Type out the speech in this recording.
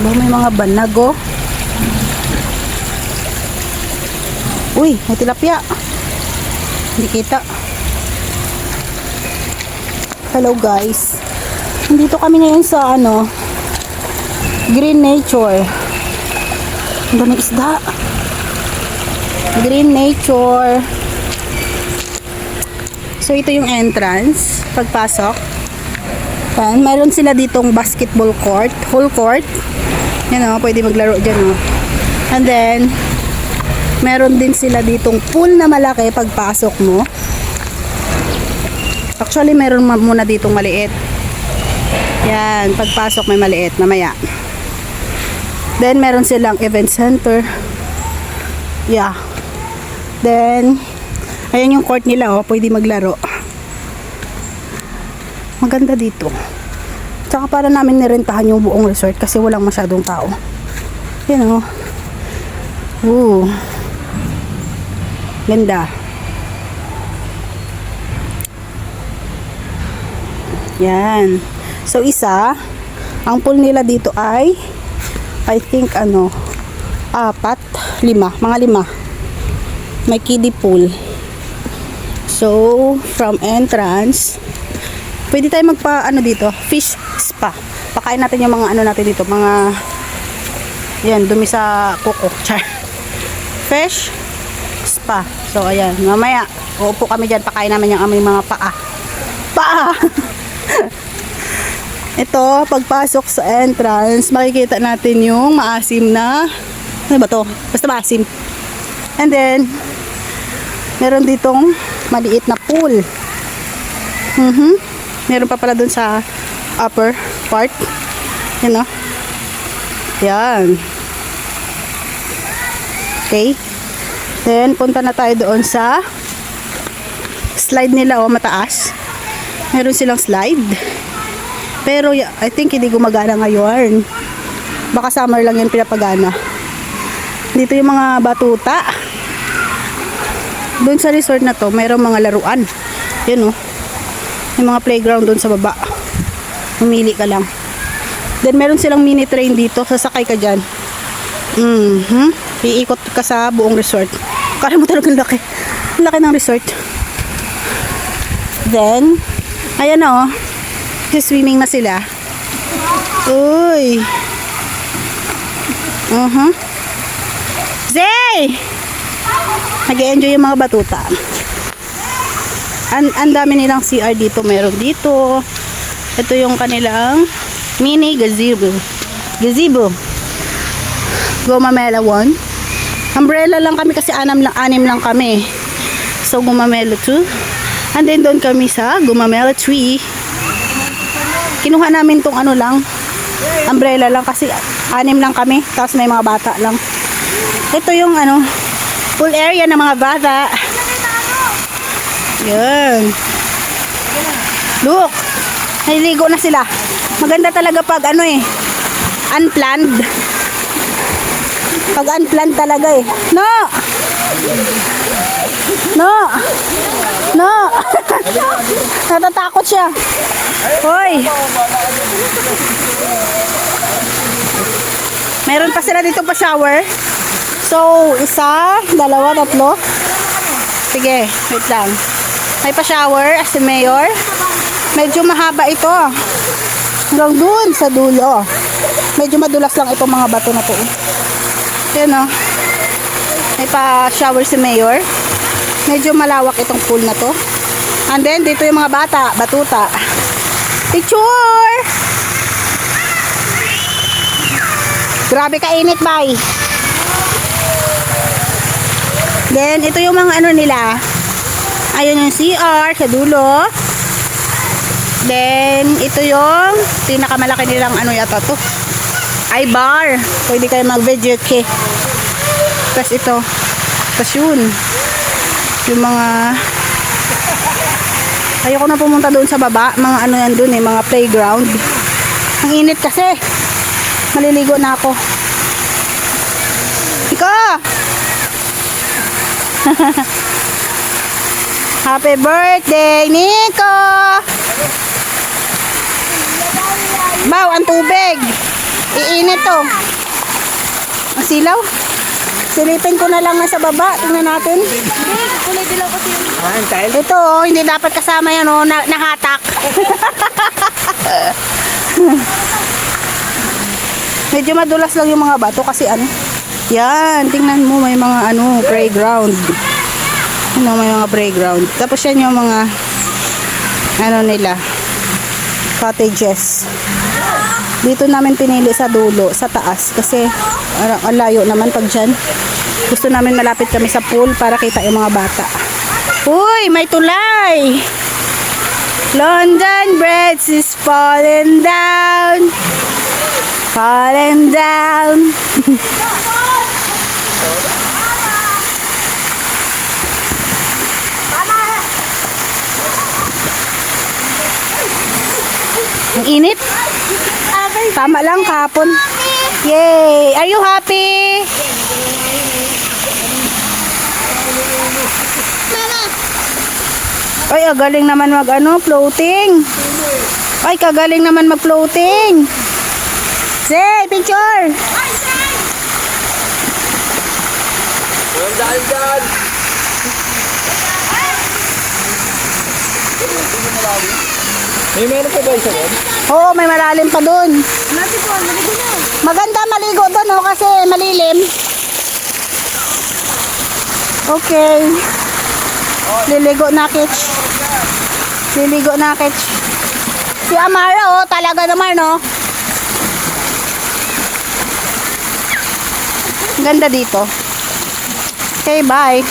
May mga banag, oh. Uy, may tilapia. Hindi kita. Hello guys. Nandito kami ngayon sa Green Nature. Ang daming isda. Green Nature. So ito yung entrance pagpasok. Yan, mayroon sila ditong basketball court, whole court. Yan, pwede maglaro dyan, oh. And then meron din sila ditong pool na malaki pagpasok mo. Actually meron muna ditong maliit. Yan, pagpasok may maliit mamaya. Then meron silang event center. Yeah. Then ayan yung court nila, oh, pwede maglaro. Maganda dito. Tsaka para namin nirentahan yung buong resort kasi walang masyadong tao. Yan, oh. Ooh. Ganda. Yan. So isa, ang pool nila dito ay I think 4, 5, mga 5. May kiddie pool. So, from entrance, pwede tayo dito, fish spa. Pakain natin yung mga natin dito, mga yan, dumi sa kuko. Char. Fish spa. So, ayan, mamaya, uupo kami dyan, pakain namin yung aming mga paa. Paa! Ito, pagpasok sa entrance, makikita natin yung maasim na, ano ba to? Basta maasim. And then, meron ditong maliit na pool. Meron pa pala dun sa upper part. Yan, oh. Yan. Okay. Then, punta na tayo doon sa slide nila, oh, mataas. Meron silang slide. Pero, I think hindi gumagana ngayon. Baka summer lang yan pinapagana. Dito yung mga batuta. Doon sa resort na to, mayroong mga laruan. Yan, oh. Yung mga playground doon sa baba. Mamili ka lang. Then, meron silang mini train dito. Sasakay ka dyan. Iikot ka sa buong resort. Kala mo talagang laki. Laki ng resort. Then, ayan, oh. Swimming na sila. Uy. Zay! Nag-enjoy yung mga batuta. Ang dami nilang CR dito. Meron dito. Ito yung kanilang mini gazebo. Gumamela 1. Umbrella lang kami kasi 6 lang kami. So Gumamela 2. And then doon kami sa Gumamela 3. Kinuha namin tong umbrella lang kasi 6 lang kami. Tapos may mga bata lang. Ito yung pool area ng mga bata. Yan. Look. Naliligo na sila. Maganda talaga pag unplanned. Pag unplanned talaga eh. No! Natatakot siya. Hoy. Meron pa sila dito pa shower. So, 1, 2, 3. Sige, wait lang. May pa-shower as a mayor. Medyo mahaba ito. Hanggang dun sa dulo. Medyo madulas lang itong mga bato na to. Yan, oh. May pa-shower si mayor. Medyo malawak itong pool na to. And then, dito yung mga bata, batuta. Picture! Grabe kainit, bye. Then, ito yung mga nila. Ayun yung CR sa dulo. Then, ito yung pinakamalaki nilang yata to. Ay, bar. Pwede kayo mag-video kay. Tapos ito. Tapos yun. Yung mga ayoko na pumunta doon sa baba. Mga yan doon mga playground. Ang init kasi. Maliligo na ako. Iko! Happy birthday, Nico! Baw, ang tubig! Iinit to. Ang silaw. Silipin ko na lang na sa baba. Tingnan natin. Kulay dilaw kasi yung... Ito, oh, hindi dapat kasama yan, oh, nahatak. Medyo madulas lang yung mga bato kasi ano. Yan, tingnan mo, may mga ano, playground. Ano, may mga playground. Tapos yan yung mga ano nila, cottages. Dito namin pinili sa dulo, sa taas kasi ang layo naman pag dyan. Gusto namin malapit kami sa pool para kita yung mga bata. Uy, may tulay! London Bridge is falling down. Falling down. Ang init. Tama lang kahapon. Yay! Are you happy? Ay, galing naman mag ano, floating. Ay, kagaling naman mag floating. Say, picture. May meron pa ba isa doon? Oo, may malalim pa dun. Maganda maligo dun, oh, kasi malilim. Okay. Liligo na, Kitch. Liligo na, Kitch. Si Amara, oh, talaga naman, oh. Ganda dito. Okay, bye.